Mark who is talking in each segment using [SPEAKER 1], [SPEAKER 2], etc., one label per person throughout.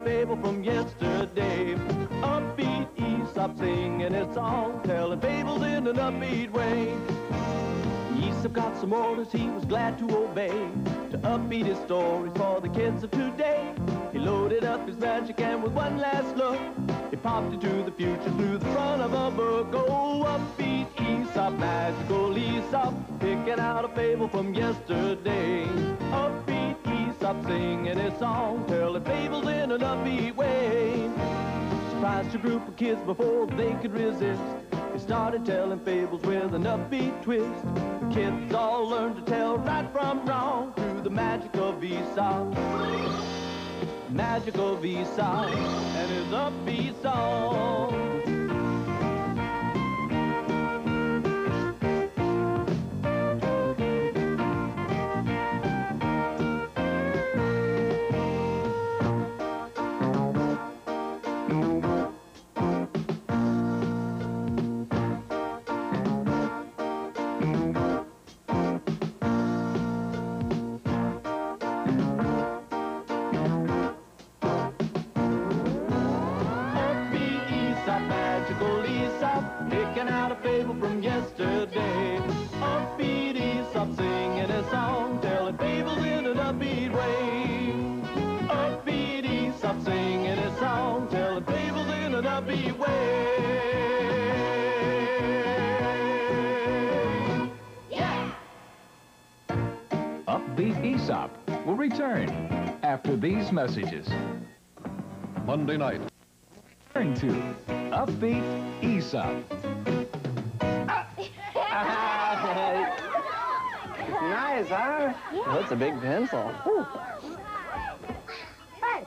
[SPEAKER 1] Fable from yesterday. Upbeat Aesop singing his song, telling fables in an upbeat way. Aesop got some orders he was glad to obey, to upbeat his stories for the kids of today. He loaded up his magic and with one last look, he popped into the future through the front of a book. Oh, upbeat Aesop, magical Aesop, picking out a fable from yesterday. Upbeat Aesop singing his song, telling fables in an upbeat way. Surprised a group of kids before they could resist. He started telling fables with an upbeat twist. The kids all learned to tell right from wrong through the magic of Aesop. Magic of Aesop and his upbeat song. Magical Aesop, picking out a fable from yesterday. Upbeat Aesop singing a song, telling fables in an upbeat way. Upbeat Aesop singing a song, telling fables in an upbeat way. Yeah!
[SPEAKER 2] Upbeat Aesop will return after these messages.
[SPEAKER 3] Monday night.
[SPEAKER 2] Turn to Upbeat Aesop.
[SPEAKER 4] Nice, huh?
[SPEAKER 5] Yeah.
[SPEAKER 4] That's a big pencil. Ooh.
[SPEAKER 5] Hey,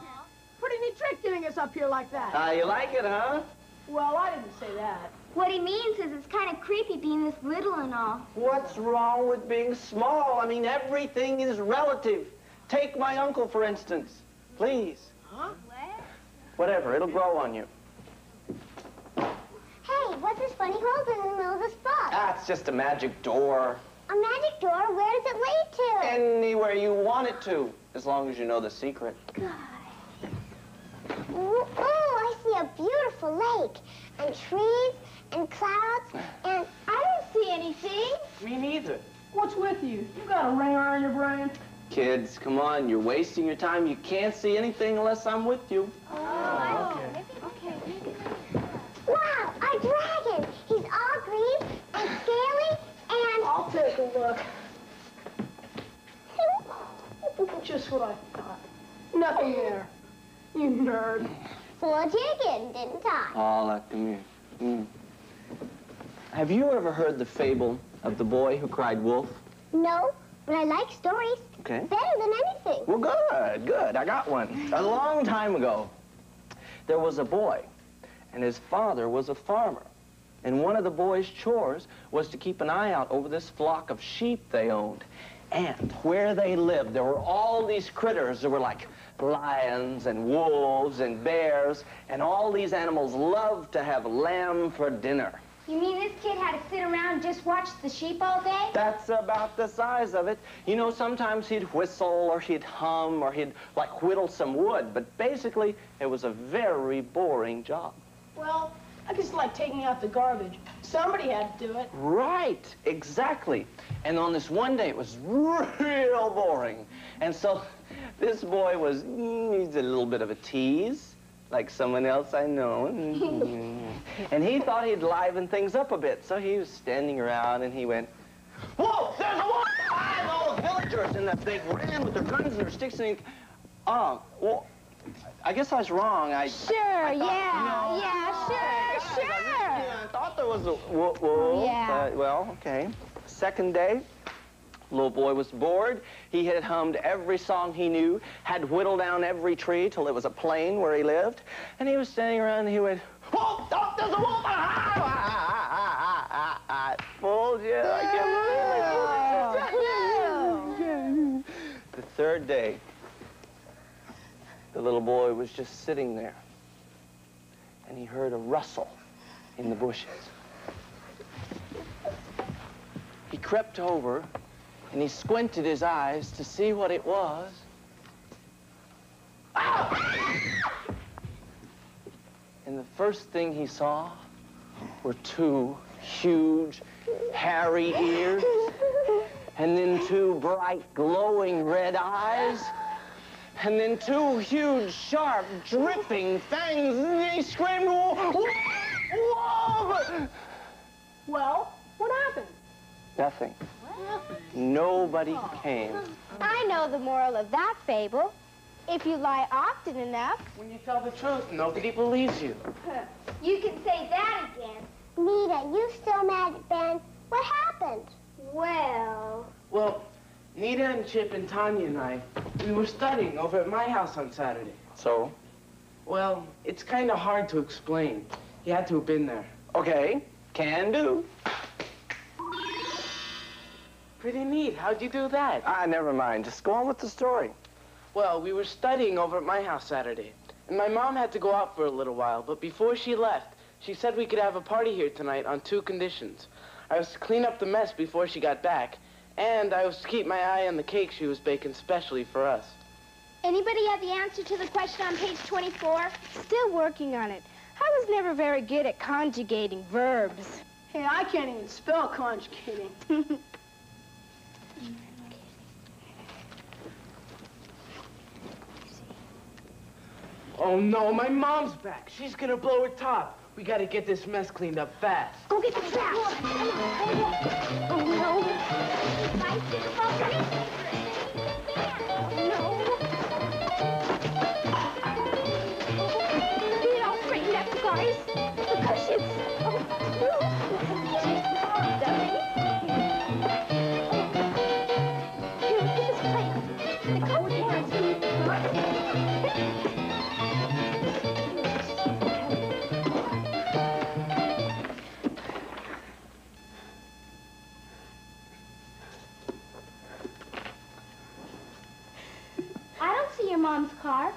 [SPEAKER 5] pretty neat trick getting us up here like that.
[SPEAKER 4] You like it, huh?
[SPEAKER 5] Well, I didn't say that.
[SPEAKER 6] What he means is it's kind of creepy being this little and all.
[SPEAKER 4] What's wrong with being small? I mean, everything is relative. Take my uncle, for instance. Please.
[SPEAKER 5] Huh?
[SPEAKER 4] Whatever, it'll grow on you.
[SPEAKER 6] Hey, what's this funny hole in the middle of this box?
[SPEAKER 4] Ah, it's just a magic door.
[SPEAKER 6] A magic door? Where does it lead to?
[SPEAKER 4] Anywhere you want it to, as long as you know the secret.
[SPEAKER 6] God. Ooh, I see a beautiful lake, and trees, and clouds, and I don't see anything.
[SPEAKER 4] Me neither.
[SPEAKER 5] What's with you? You got a ringer on your brain?
[SPEAKER 4] Kids, come on, you're wasting your time. You can't see anything unless I'm with you.
[SPEAKER 6] Oh, okay. Wow, a dragon! He's all green and scaly and...
[SPEAKER 5] I'll take a look. Just what I thought. Nothing there. You nerd.
[SPEAKER 6] Fooled you again, didn't I?
[SPEAKER 4] Oh, come here. Have you ever heard the fable of the boy who cried wolf?
[SPEAKER 6] No, but I like stories.
[SPEAKER 4] Okay.
[SPEAKER 6] Better than anything.
[SPEAKER 4] Well, good. I got one. A long time ago, there was a boy, and his father was a farmer. And one of the boy's chores was to keep an eye out over this flock of sheep they owned. And where they lived, there were all these critters that were like lions and wolves and bears, and all these animals loved to have lamb for dinner.
[SPEAKER 6] You mean this kid had to sit around and just watch the sheep all day?
[SPEAKER 4] That's about the size of it. You know, sometimes he'd whistle or he'd hum or he'd, like, whittle some wood, but basically, it was a very boring job.
[SPEAKER 5] Well, I just like taking out the garbage. Somebody had to do it.
[SPEAKER 4] Right, exactly. And on this one day, it was real boring. And so this boy was, he's a little bit of a tease, like someone else I know. And he thought he'd liven things up a bit. So he was standing around and he went, "Whoa, there's a wolf!" And all the villagers, and they ran with their guns and their sticks and well, I guess I was wrong. I thought,
[SPEAKER 6] Sure.
[SPEAKER 4] I thought there was a wolf.
[SPEAKER 6] Yeah.
[SPEAKER 4] Well, okay. Second day, little boy was bored. He had hummed every song he knew, had whittled down every tree till it was a plain where he lived, and he was standing around and he went, "Wolf! Oh, there's a wolf!" I fooled you. I can't believe it. The third day, the little boy was just sitting there, and he heard a rustle in the bushes. He crept over, and he squinted his eyes to see what it was. Ah! first thing he saw were two huge, hairy ears, and then two bright, glowing red eyes, and then two huge, sharp, dripping fangs, and he screamed, "Whoa! Whoa!"
[SPEAKER 5] Well, what happened?
[SPEAKER 4] Nothing. Nobody came.
[SPEAKER 6] I know the moral of that fable. If you lie often enough...
[SPEAKER 4] When you tell the truth, nobody believes you.
[SPEAKER 6] You can say that again. Nita, you still mad at Ben? What happened? Well...
[SPEAKER 4] Well, Nita and Chip and Tanya and I, we were studying over at my house on Saturday. So? Well, it's kind of hard to explain. You had to have been there. Okay, can do. Pretty neat. How'd you do that? Never mind. Just go on with the story. Well, we were studying over at my house Saturday, and my mom had to go out for a little while, but before she left, she said we could have a party here tonight on 2 conditions. I was to clean up the mess before she got back, and I was to keep my eye on the cake she was baking specially for us.
[SPEAKER 6] Anybody have the answer to the question on page 24?
[SPEAKER 7] Still working on it. I was never very good at conjugating verbs.
[SPEAKER 5] Hey, I can't even spell conjugating.
[SPEAKER 4] Oh, no, my mom's back. She's gonna blow her top. We gotta get this mess cleaned up fast.
[SPEAKER 6] Go get the trash. Oh, no.
[SPEAKER 7] Get all straightened up, guys. The cushions. Here, get this plate. The coat hands.
[SPEAKER 6] I don't see your mom's car.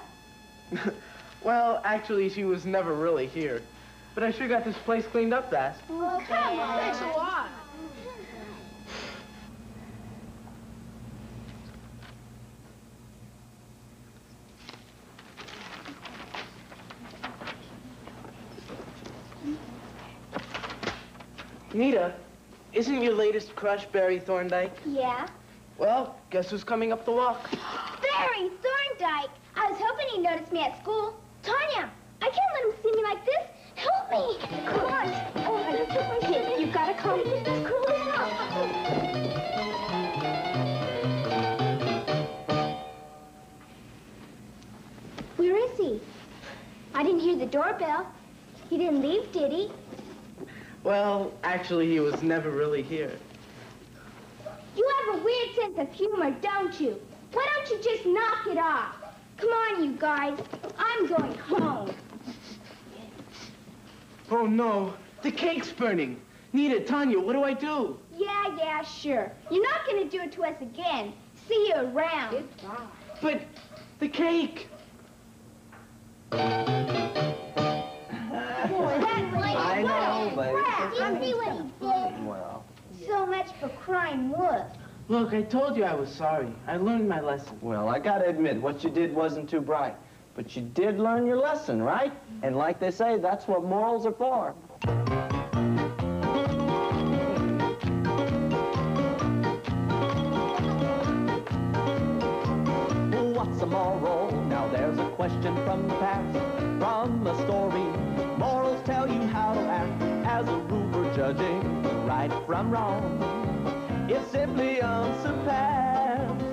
[SPEAKER 4] Well, actually, she was never really here. But I sure got this place cleaned up fast.
[SPEAKER 5] Oh, come on. Thanks a lot.
[SPEAKER 4] Nita, isn't your latest crush Barry Thorndike?
[SPEAKER 6] Yeah?
[SPEAKER 4] Well, guess who's coming up the walk?
[SPEAKER 6] Barry Thorndike! I was hoping he'd notice me at school. Tanya, I can't let him see me like this. Help me! Come on. Oh,
[SPEAKER 7] You've got to come.
[SPEAKER 6] Cool down. Where is he? I didn't hear the doorbell. He didn't leave, did he?
[SPEAKER 4] Well, actually, he was never really here.
[SPEAKER 6] You have a weird sense of humor, don't you? Why don't you just knock it off? Come on, you guys. I'm going home.
[SPEAKER 4] Oh, no. The cake's burning. Nita, Tanya, what do I do?
[SPEAKER 6] Yeah, sure. You're not going to do it to us again. See you around.
[SPEAKER 4] But the cake.
[SPEAKER 6] I
[SPEAKER 4] know, but...
[SPEAKER 6] You see what he did?
[SPEAKER 4] Well...
[SPEAKER 6] So much for crime wolf.
[SPEAKER 4] Look, I told you I was sorry. I learned my lesson.
[SPEAKER 1] Well, I gotta admit, what you did wasn't too bright. But you did learn your lesson, right? And like they say, that's what morals are for. What's a moral? Now there's a question from the past, from a story. Morals tell you how to act as a rule for judging right from wrong. It's simply unsurpassed.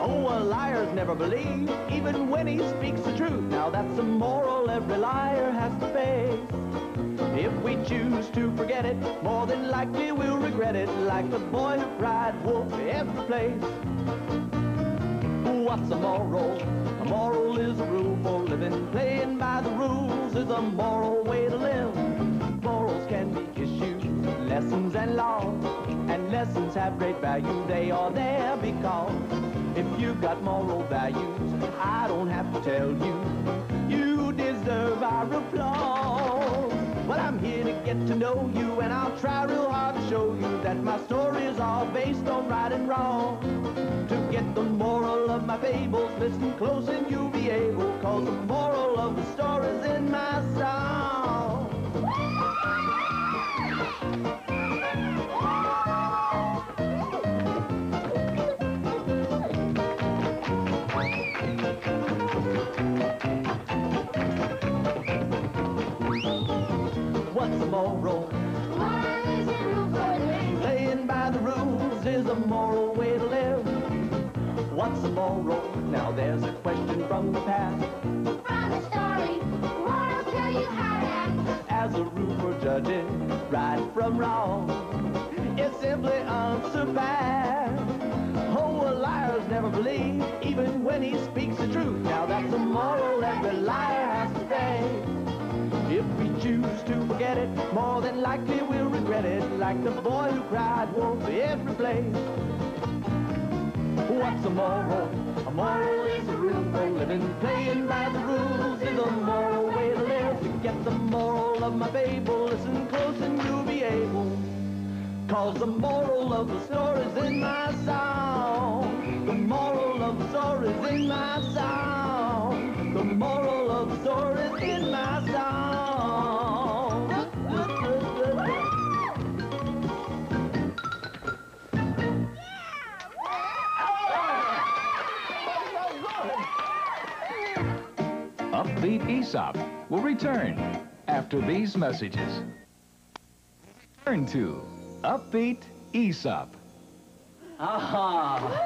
[SPEAKER 1] Oh, a liar's never believed, even when he speaks the truth. Now that's a moral every liar has to face. If we choose to forget it, more than likely we'll regret it, like the boy who cried wolf every place. What's a moral? A moral is a rule for living. Playing by the rules is a moral way to live. Morals can be issues, lessons and laws, and lessons have great value. They are there because if you've got moral values, I don't have to tell you, you deserve our applause. Well, I'm here to get to know you, and I'll try real hard to show you that my stories are based on right and wrong. To get the moral of my fables, listen close and you'll be able, cause the moral of the story's in my song. them wrong. It's simply unsurpassed. Oh, a liar's never believed, even when he speaks the truth. Now that's a moral every liar has to pay. If we choose to forget it, more than likely we'll regret it, like the boy who cried wolf every place. What's a moral? A moral is a rule for living. Playing by the rules is a moral way to live. To get the moral of my fable, listen close and you'll be able. 'Cause the moral of the story's in my song. The moral of the story's in my song. The moral of the story's in my song.
[SPEAKER 2] Upbeat Aesop will return after these messages. Turn to Upbeat Aesop.
[SPEAKER 4] Aha!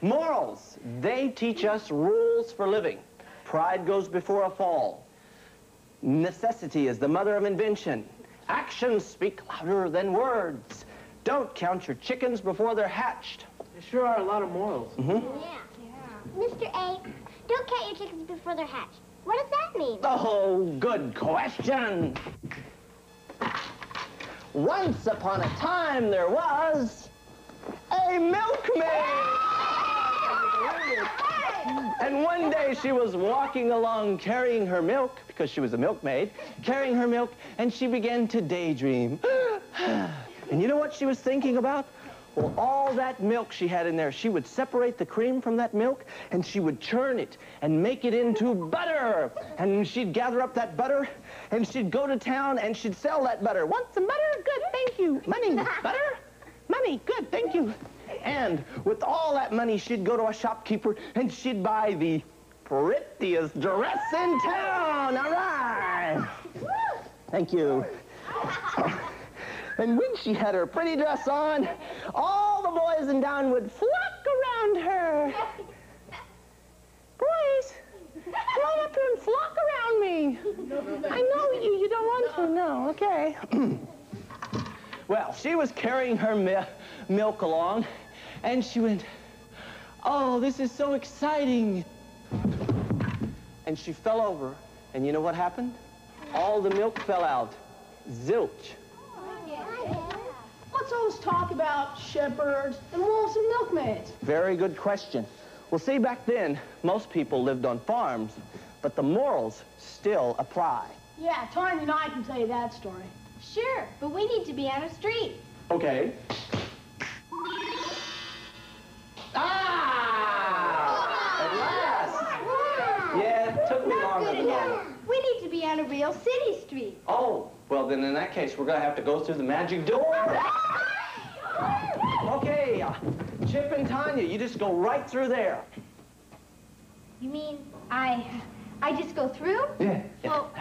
[SPEAKER 4] Morals. They teach us rules for living. Pride goes before a fall. Necessity is the mother of invention. Actions speak louder than words. Don't count your chickens before they're hatched.
[SPEAKER 5] There sure are a lot of morals.
[SPEAKER 6] Yeah. Mr. A, don't count your chickens before they're hatched. What does that mean?
[SPEAKER 4] Oh, good question. Once upon a time, there was a milkmaid. And one day she was walking along carrying her milk, because she was a milkmaid, carrying her milk, and she began to daydream. And you know what she was thinking about? Well, all that milk she had in there, she would separate the cream from that milk, and she would churn it and make it into butter. And she'd gather up that butter, and she'd go to town, and she'd sell that butter. Want some butter? Good, thank you. Money, butter? Money, good, thank you. And with all that money, she'd go to a shopkeeper, and she'd buy the prettiest dress in town. All right. Thank you. And when she had her pretty dress on, all the boys in town would flock around her. Boys, come on up here and flock around me. I know you don't want to, no, okay. Well, she was carrying her milk along, and she went, oh, this is so exciting. And she fell over, and you know what happened? All the milk fell out. Zilch.
[SPEAKER 5] What's all this talk about shepherds and wolves and milkmaids?
[SPEAKER 4] Very good question. Well, see, back then, most people lived on farms, but the morals still apply.
[SPEAKER 5] Yeah, Tanya and I can tell you that story.
[SPEAKER 7] Sure, but we need to be on a street.
[SPEAKER 4] Okay. Ah! At last! Yeah, it took me longer than that.
[SPEAKER 7] We need to be on a real city street.
[SPEAKER 4] Oh, well, then in that case, we're going to have to go through the magic door. Okay, Chip and Tanya, you just go right through there.
[SPEAKER 7] You mean I just go through?
[SPEAKER 4] Yeah.
[SPEAKER 7] Well,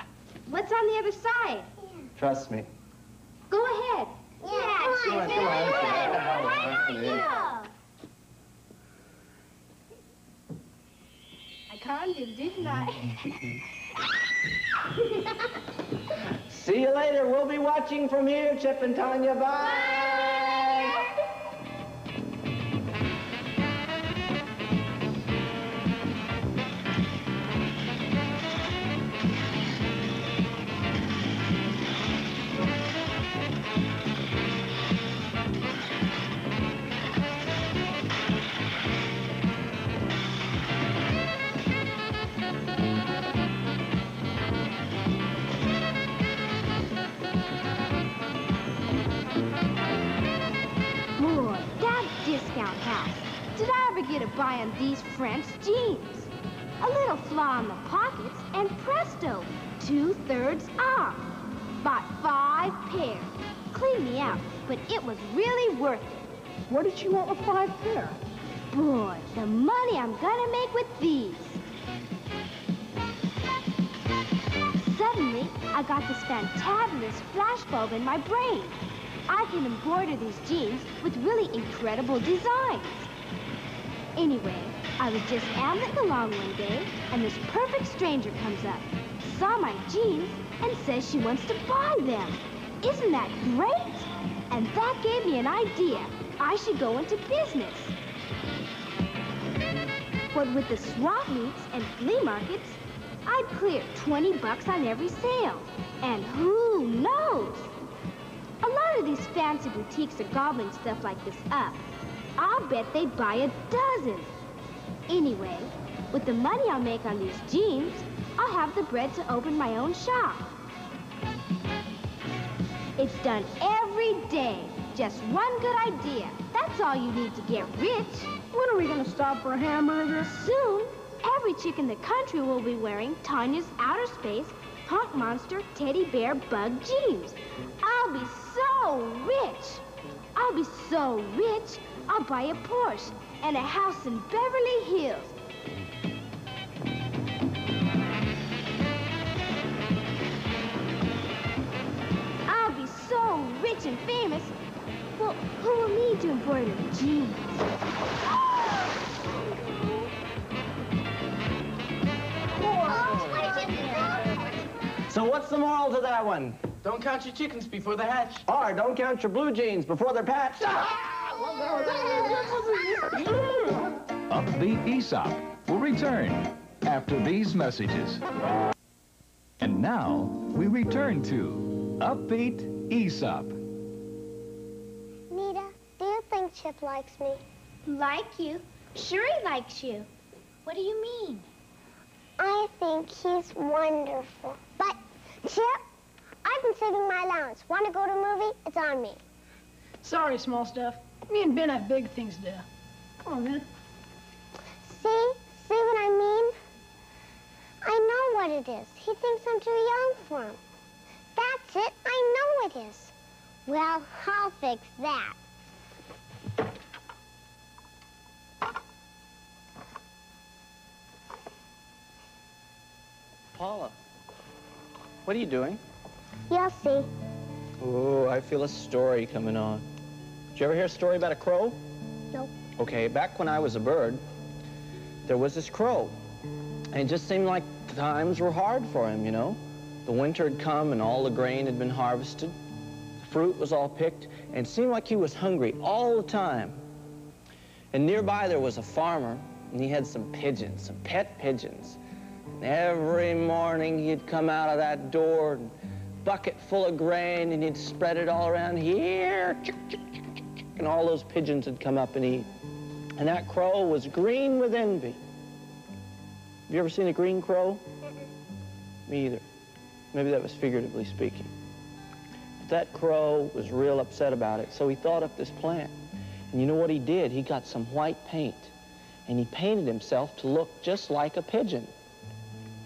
[SPEAKER 7] what's on the other side?
[SPEAKER 4] Trust me.
[SPEAKER 7] Go ahead.
[SPEAKER 6] Yeah,
[SPEAKER 4] Come on.
[SPEAKER 6] Why not you?
[SPEAKER 7] I conned him, didn't I?
[SPEAKER 4] See you later. We'll be watching from here, Chip and Tanya. Bye.
[SPEAKER 7] Boy, that discount house. Did I ever get a buy on these French jeans? A little flaw in the pockets, and presto, 2/3 off. Bought 5 pairs. Cleaned me out, but it was really worth it.
[SPEAKER 5] What did you want with 5 pair?
[SPEAKER 7] Boy, the money I'm gonna make with these. Suddenly, I got this fantabulous flashbulb in my brain. I can embroider these jeans with really incredible designs. Anyway, I was just ambling along one day, and this perfect stranger comes up, saw my jeans, and says she wants to buy them. Isn't that great? And that gave me an idea. I should go into business. But with the swap meets and flea markets, I'd clear 20 bucks on every sale. And who knows? A lot of these fancy boutiques are gobbling stuff like this up. I'll bet they buy a dozen. Anyway, with the money I'll make on these jeans, I'll have the bread to open my own shop. It's done every day. Just one good idea. That's all you need to get rich.
[SPEAKER 5] When are we gonna stop for a hamburger?
[SPEAKER 7] Soon, every chick in the country will be wearing Tanya's Outer Space Punk Monster Teddy Bear Bug jeans. I'll be so rich. I'll be so rich, I'll buy a Porsche and a house in Beverly Hills. I'll be so rich and famous. Well, who will need to embroider jeans?
[SPEAKER 4] So what's the moral to that one? Don't count your chickens before they hatch. Or don't count your blue jeans before they're patched.
[SPEAKER 2] Upbeat Aesop will return after these messages. And now, we return to Upbeat Aesop.
[SPEAKER 6] Nita, do you think Chip likes me?
[SPEAKER 7] Like you? Sure he likes you. What do you mean?
[SPEAKER 6] I think he's wonderful. But, Chip, I've been saving my allowance. Want to go to a movie? It's on me.
[SPEAKER 5] Sorry, small stuff. Me and Ben have big things to do. Come on, Ben.
[SPEAKER 6] See? See what I mean? I know what it is. He thinks I'm too young for him. That's it. I know it is. Well, I'll fix that.
[SPEAKER 4] Paula, what are you doing?
[SPEAKER 6] You'll see.
[SPEAKER 4] Oh, I feel a story coming on. Did you ever hear a story about a crow?
[SPEAKER 6] Nope.
[SPEAKER 4] Okay, back when I was a bird, there was this crow. And it just seemed like times were hard for him, you know? The winter had come and all the grain had been harvested. The fruit was all picked, and it seemed like he was hungry all the time. And nearby there was a farmer, and he had some pigeons, some pet pigeons. And every morning he'd come out of that door, and bucket full of grain, and he'd spread it all around here, and all those pigeons would come up and eat. And that crow was green with envy. Have you ever seen a green crow? Me either. Maybe that was figuratively speaking. But that crow was real upset about it, so he thought up this plan. And you know what he did? He got some white paint, and he painted himself to look just like a pigeon.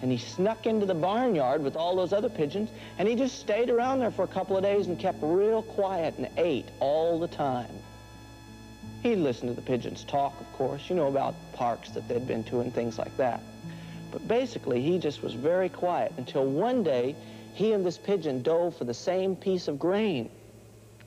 [SPEAKER 4] And he snuck into the barnyard with all those other pigeons, and he just stayed around there for a couple of days and kept real quiet and ate all the time. He'd listen to the pigeons talk, of course, you know, about parks that they'd been to and things like that. But basically, he just was very quiet until one day, he and this pigeon dove for the same piece of grain.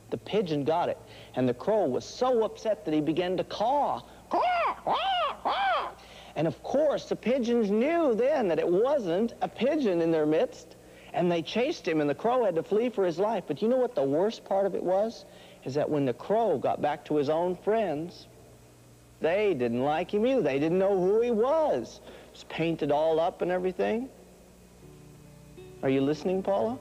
[SPEAKER 4] The pigeon got it, and the crow was so upset that he began to caw. Caw, caw, caw. And of course, the pigeons knew then that it wasn't a pigeon in their midst, and they chased him, and the crow had to flee for his life. But you know what the worst part of it was? Is that when the crow got back to his own friends, they didn't like him either. They didn't know who he was. He was painted all up and everything. Are you listening, Paula?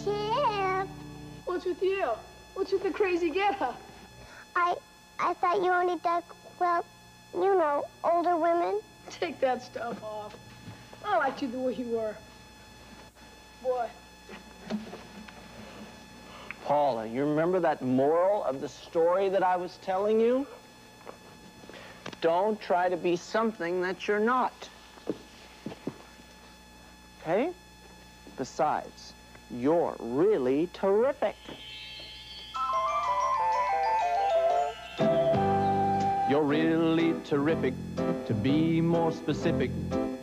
[SPEAKER 6] Chip!
[SPEAKER 5] What's with you? What's with the crazy get-up?
[SPEAKER 6] I thought you only dug, well, you know, older women.
[SPEAKER 5] Take that stuff off. I liked you the way you were. Boy.
[SPEAKER 4] Paula, you remember that moral of the story that I was telling you? Don't try to be something that you're not. Okay? Besides, you're really terrific.
[SPEAKER 1] You're really terrific, to be more specific.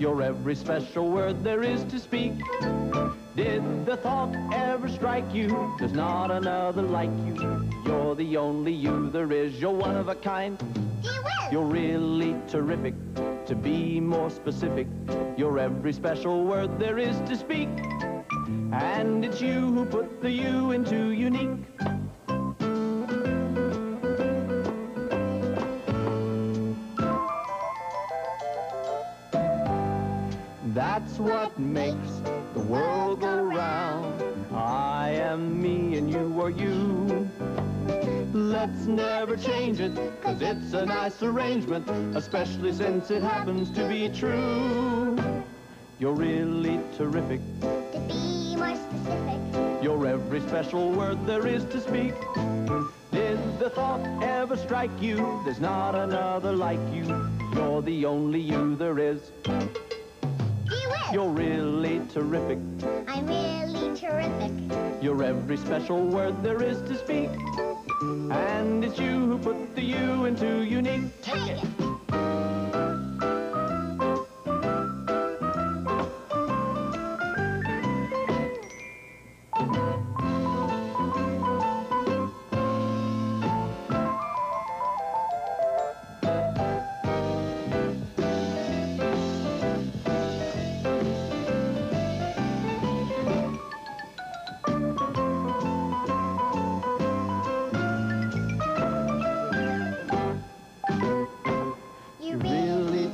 [SPEAKER 1] You're every special word there is to speak. Did the thought ever strike you? There's not another like you. You're the only you there is. You're one of a kind. You're really terrific, To be more specific, you're every special word there is to speak. And it's you who put the U into unique. That's what makes the world go round. I am me and you are you. Let's never change it, 'cause it's a nice arrangement, especially since it happens to be true. You're really terrific.
[SPEAKER 6] To be more specific,
[SPEAKER 1] You're every special word there is to speak. Did the thought ever strike you? There's not another like you. You're the only you there is.
[SPEAKER 6] gee whiz.
[SPEAKER 1] You're really terrific.
[SPEAKER 6] I'm really terrific.
[SPEAKER 1] You're every special word there is to speak. And it's you who put the U into unique.
[SPEAKER 6] Take it.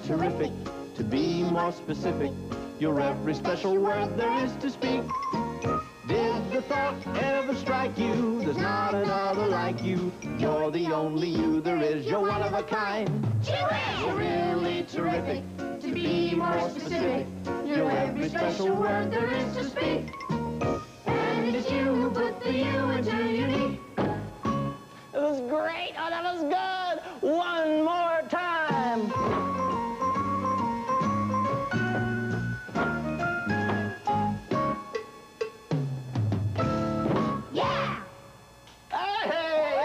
[SPEAKER 1] Terrific. To be more specific, you're every special word there is to speak. Did the thought ever strike you? There's not another like you. You're the only you there is. You're one of a kind. You're really terrific.
[SPEAKER 7] To be more specific, you're every special word there is to speak. And it's you who put the U into unique.
[SPEAKER 4] It was great. Oh, that was good. One more time.
[SPEAKER 7] Yeah!
[SPEAKER 4] Hey!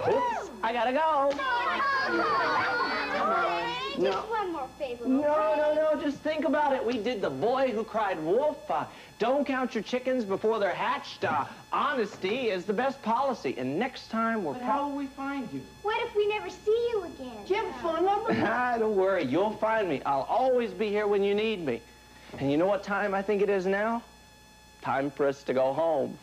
[SPEAKER 4] Oops, I gotta go. No.
[SPEAKER 7] Just one more favor.
[SPEAKER 4] No, just think about it. We did The Boy Who Cried Wolf. Don't count your chickens before they're hatched. Honesty is the best policy. And next time we're...
[SPEAKER 1] But how will we find you?
[SPEAKER 7] What if we never see you again?
[SPEAKER 1] Do you have a phone number?
[SPEAKER 4] Don't worry, you'll find me. I'll always be here when you need me. And you know what time I think it is now? Time for us to go home.